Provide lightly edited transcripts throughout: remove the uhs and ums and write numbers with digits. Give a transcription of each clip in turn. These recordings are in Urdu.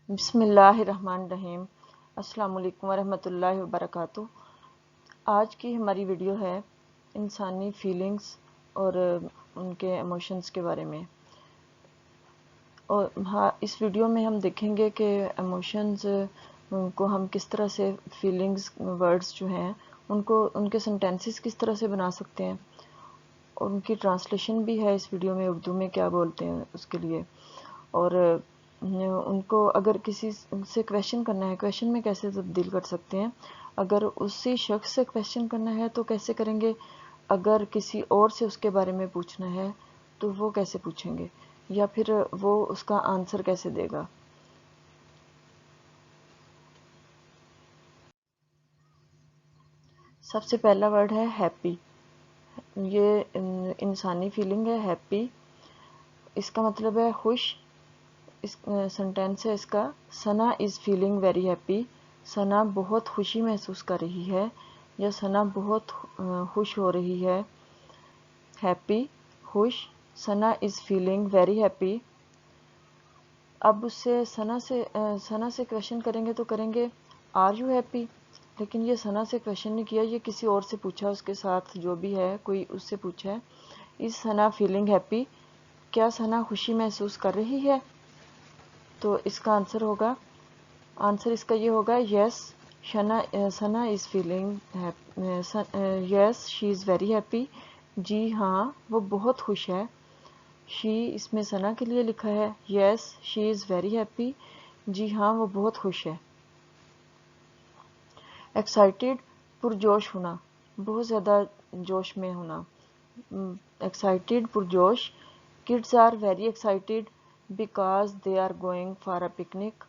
بسم اللہ الرحمن الرحیم۔ السلام علیکم ورحمۃ اللہ وبرکاتہ۔ آج کی ہماری ویڈیو ہے انسانی فیلنگز اور ان کے ایموشنز کے بارے میں۔ اور اس ویڈیو میں ہم دیکھیں گے کہ ایموشنز کو ہم کس طرح سے فیلنگز ورڈز جو ہیں ان کے سینٹینسز کس طرح سے بنا سکتے ہیں، اور ان کی ٹرانسلیشن بھی ہے اس ویڈیو میں، اردو میں کیا بولتے ہیں اس کے لیے، اور ان کو اگر کسی سے کویشچن کرنا ہے کویشچن میں کیسے تبدیل کر سکتے ہیں، اگر اسی شخص سے کویشچن کرنا ہے تو کیسے کریں گے، اگر کسی اور سے اس کے بارے میں پوچھنا ہے تو وہ کیسے پوچھیں گے، یا پھر وہ اس کا آنسر کیسے دے گا۔ سب سے پہلا ورڈ ہے ہیپی۔ یہ انسانی فیلنگ ہے ہیپی، اس کا مطلب ہے خوش۔ اس سنٹینس ہے اس کا، ثنا از فیلنگ ویری ہیپی۔ ثنا بہت خوشی محسوس کر رہی ہے، یا ثنا بہت خوش ہو رہی ہے۔ ہیپی، خوش، ثنا از فیلنگ ویری ہیپی۔ اب اس سے ثنا سے کویشچن کریں گے تو کریں گے آر یو ہیپی، لیکن یہ ثنا سے کویشچن نہیں کیا، یہ کسی اور سے پوچھا، اس کے ساتھ جو بھی ہے کوئی اس سے پوچھا ہے، از ثنا فیلنگ ہیپی، کیا ثنا خوشی محسوس کر رہی ہے؟ تو اس کا آنسر اس کا یہ ہوگا yes, Sana is feeling yes she is very happy. جی ہاں وہ بہت خوش ہے۔ شی اس میں ثنا کے لیے لکھا ہے، یس شی از ویری ہیپی، جی ہاں وہ بہت خوش ہے۔ ایکسائٹیڈ، پرجوش ہونا، بہت زیادہ جوش میں ہونا۔ ایکسائٹیڈ، پرجوش۔ Kids are very excited because they are going for a picnic.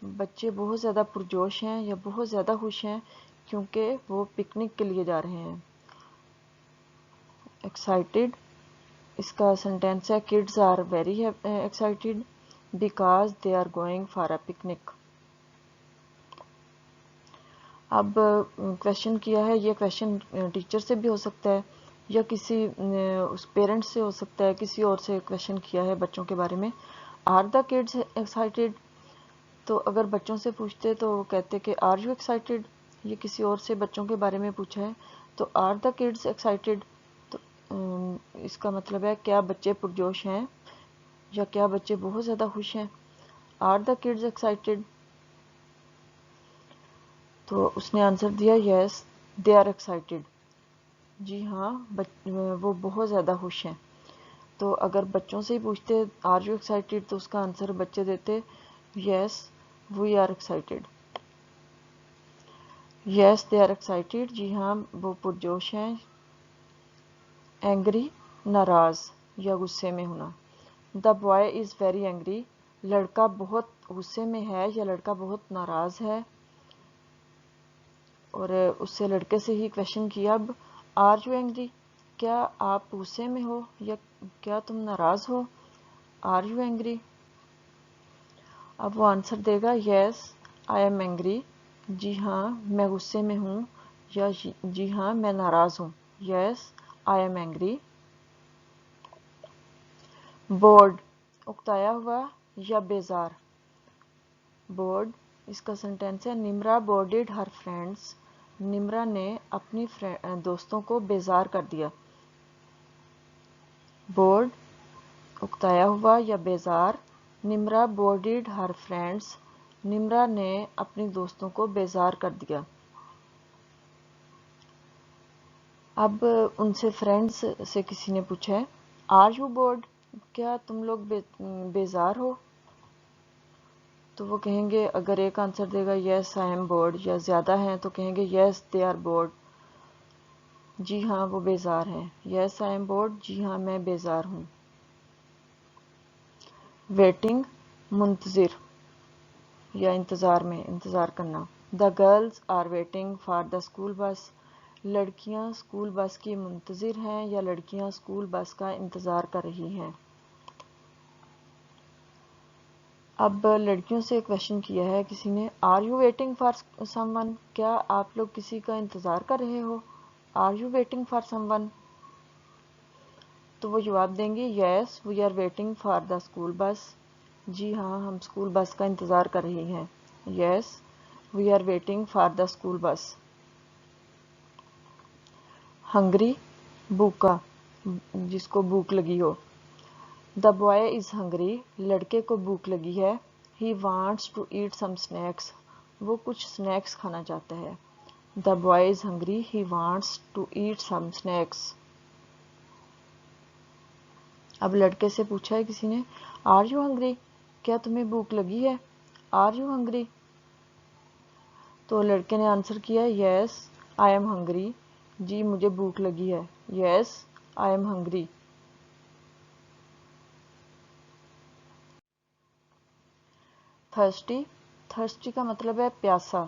بچے بہت زیادہ پرجوش ہیں یا بہت زیادہ خوش ہیں کیونکہ وہ پکنک کے لیے جا رہے ہیں۔ ایکسائٹیڈ، اس کا سینٹینس ہے kids are very excited because they are going for a picnic. اب کویشچن کیا ہے، یہ کویشچن ٹیچر سے بھی ہو سکتا ہے یا کسی پیرنٹس سے ہو سکتا ہے، کسی اور سے کویشچن کیا ہے بچوں کے بارے میں۔ آر دا کڈس ایکسائٹیڈ، تو اگر بچوں سے پوچھتے تو وہ کہتے کہ آر یو ایکسائٹیڈ، یہ کسی اور سے بچوں کے بارے میں پوچھا ہے تو آر دا کڈس ایکسائٹیڈ، تو اس کا مطلب ہے کیا بچے پرجوش ہیں یا کیا بچے بہت زیادہ خوش ہیں۔ آر دا کڈس ایکسائٹیڈ، تو اس نے آنسر دیا یس دے آر ایکسائٹیڈ، جی ہاں وہ بہت زیادہ خوش ہیں۔ تو اگر بچوں سے ہی پوچھتے آر یو ایکسائٹیڈ تو اس کا آنسر بچے دیتے yes we are excited, yes they are excited, جی ہاں وہ پرجوش ہیں۔ اینگری، ناراض یا غصے میں ہونا۔ دا بوائے از ویری اینگری، لڑکا بہت غصے میں ہے یا لڑکا بہت ناراض ہے، اور اس سے لڑکے سے ہی کویشچن کیا۔ اب آر یو اینگری، کیا آپ غصے میں ہو یا کیا تم ناراض ہو، آر یو اینگری۔ اب وہ آنسر دے گا یس آئی ایم اینگری، جی ہاں میں غصے میں ہوں، یا جی ہاں میں ناراض ہوں، یس آئی ایم اینگری۔ بورڈ، اکتایا ہوا یا بیزار۔ بورڈ، اس کا سینٹینس ہے نمرا بورڈڈ ہر فرینڈس، نمرا نے اپنی دوستوں کو بیزار کر دیا۔ بورڈ، اکتایا ہوا یا بیزار، نمرا بورڈڈ ہر فرینڈس، نمرا نے اپنی دوستوں کو بیزار کر دیا۔ اب ان سے فرینڈس سے کسی نے پوچھا ہے آر یو بورڈ، کیا تم لوگ بیزار ہو، تو وہ کہیں گے اگر ایک آنسر دے گا یس آئی ایم بورڈ، یا زیادہ ہیں تو کہیں گے یس دے آر بورڈ، جی ہاں وہ بیزار ہیں، یس آئی ایم بورڈ، جی ہاں میں بیزار ہوں۔ ویٹنگ، منتظر یا انتظار کرنا۔ The girls are waiting for the school bus, لڑکیاں اسکول بس کی منتظر ہیں یا لڑکیاں اسکول بس کا انتظار کر رہی ہیں۔ اب لڑکیوں سے کویشچن کیا ہے کسی نے، are you waiting for someone, کیا آپ لوگ کسی کا انتظار کر رہے ہو، are you waiting for someone, تو وہ جواب دیں گے yes we are waiting for the school bus, جی ہاں ہم اسکول بس کا انتظار کر رہی ہیں. Yes we are waiting for the school bus. Hungry بھوکا جس کو بھوک لگی ہو. دا بوائے از ہنگری لڑکے کو بھوک لگی ہے. He wants to eat some snacks وہ کچھ اسنیکس کھانا چاہتا ہے. The boy is hungry he wants to eat some snacks. اب لڑکے سے پوچھا ہے کسی نے آر یو ہنگری کیا تمہیں بھوک لگی ہے. آر یو ہنگری تو لڑکے نے آنسر کیا یس آئی ایم ہنگری جی مجھے بھوک لگی ہے. Yes I am hungry. Thirsty thirsty کا مطلب ہے پیاسا.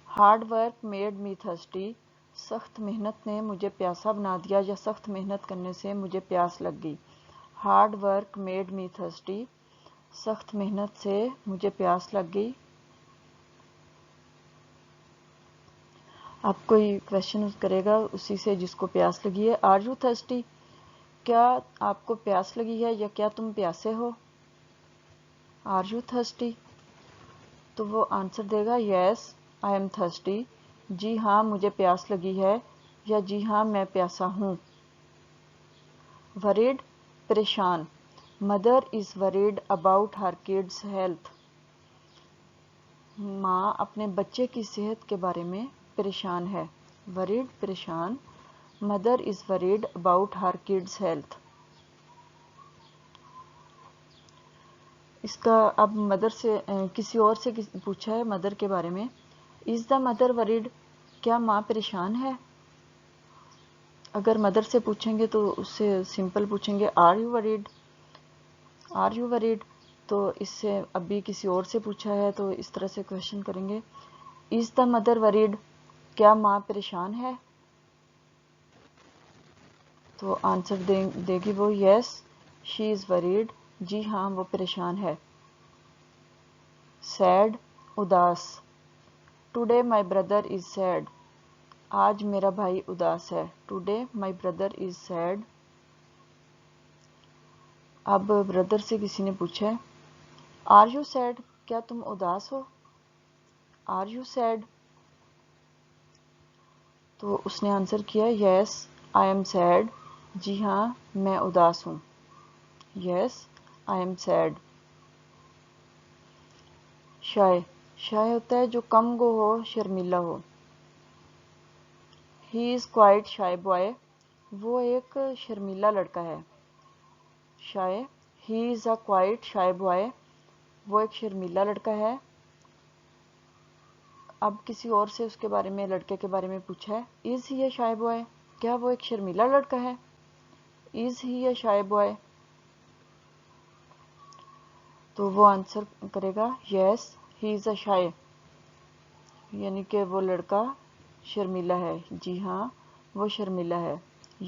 Hard work made me thirsty سخت محنت نے مجھے پیاسا بنا دیا یا سخت محنت کرنے سے مجھے پیاس لگ گئی. Hard work made me thirsty سخت محنت سے مجھے پیاس لگ گئی. اب کوئی کویشچن کرے گا اسی سے جس کو پیاس لگی ہے. آر یو تھرسٹی کیا آپ کو پیاس لگی ہے یا کیا تم پیاسے ہو. آر یو تھرسٹی تو وہ آنسر دے گا یس آئی ایم تھرسٹی جی ہاں مجھے پیاس لگی ہے یا جی ہاں میں پیاسا ہوں. ورڈ پریشان. Mother is worried about her kids health ماں اپنے بچے کی صحت کے بارے میں پریشان ہے. ورڈ پریشان. Mother is worried about her kids health. اس کا اب مدر سے کسی اور سے پوچھا ہے مدر کے بارے میں. از دا مدر ورڈ کیا ماں پریشان ہے. اگر مدر سے پوچھیں گے تو اس سے سمپل پوچھیں گے are you worried. Are you worried تو اس سے ابھی کسی اور سے پوچھا ہے تو اس طرح سے کویشچن کریں گے از دا مدر ورڈ کیا ماں پریشان ہے. تو آنسر دے گی وہ یس شی از ورڈ جی ہاں وہ پریشان ہے. سیڈ اداس. Today my brother is sad آج میرا بھائی اداس ہے. Today my brother is sad. اب بردر سے کسی نے پوچھا ہے آر یو سیڈ کیا تم اداس ہو. آر یو سیڈ تو اس نے آنسر کیا یس آئی ایم سیڈ جی ہاں میں اداس ہوں. یس آئی ایم سیڈ. شائے شائے ہوتا ہے جو کم گو ہو شرمیلا ہو. ہی از کوائٹ شائے بوائے وہ ایک شرمیلا لڑکا ہے. شائے ہی از اے کوائٹ شائے بوائے وہ ایک شرمیلا لڑکا ہے. اب کسی اور سے اس کے بارے میں لڑکے کے بارے میں پوچھا ہے از ہی اے شائے بوائے کیا وہ ایک شرمیلا لڑکا ہے. از ہی اے شائے بوائے تو وہ آنسر کرے گا یس ہی از اے شائے یعنی کہ وہ لڑکا شرمیلا ہے. جی ہاں وہ شرمیلا ہے.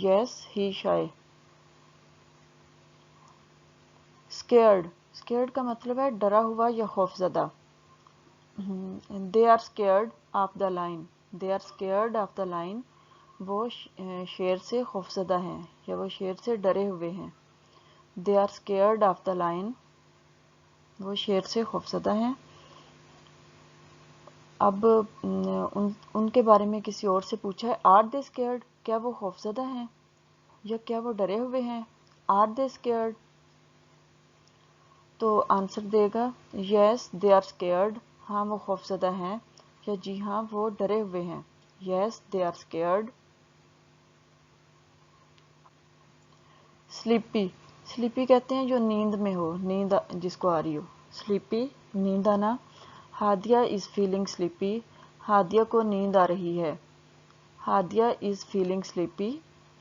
یس ہی شائے. اسکیئرڈ اسکیئرڈ کا مطلب ہے ڈرا ہوا یا خوف زدہ. They are scared of the lion. They are scared of the lion وہ شیر سے خوف زدہ ہیں یا وہ شیر سے ڈرے ہوئے ہیں. They are scared of the lion وہ شیر سے خوف زدہ ہیں. اب ان کے بارے میں کسی اور سے پوچھا ہے آر دے اسکیئرڈ کیا وہ خوف زدہ ہیں یا کیا وہ ڈرے ہوئے ہیں. آر دے اسکیئرڈ تو آنسر دے گا یس دے آر اسکیئرڈ ہاں وہ خوف زدہ ہیں یا جی ہاں وہ ڈرے ہوئے ہیں. Yes they are scared. Sleepy sleepy کہتے ہیں جو نیند میں ہو نیند جس کو آ رہی ہو. سلیپی نیند آنا. ہادیہ از فیلنگ سلیپی ہادیہ کو نیند آ رہی ہے. ہادیہ از فیلنگ سلیپی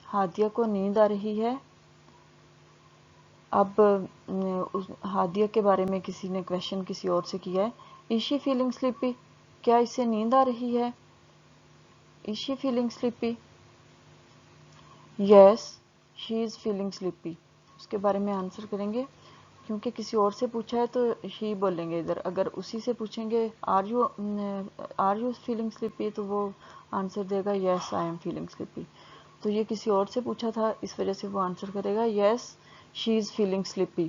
ہادیہ کو نیند آ رہی ہے. اب ہادیہ کے بارے میں کسی نے کویشچن کسی اور سے کیا ہے از شی فیلنگ سلیپی کیا اسے نیند آ رہی ہے. Is she feeling sleepy. Yes she is feeling sleepy. اس کے بارے میں آنسر کریں گے کیونکہ کسی اور سے پوچھا ہے تو شی بولیں گے ادھر. اگر اسی سے پوچھیں گے آر یو فیلنگ سلیپی تو وہ آنسر دے گا yes I am feeling sleepy. تو یہ کسی اور سے پوچھا تھا اس وجہ سے وہ آنسر کرے گا یس شی از فیلنگ سلیپی.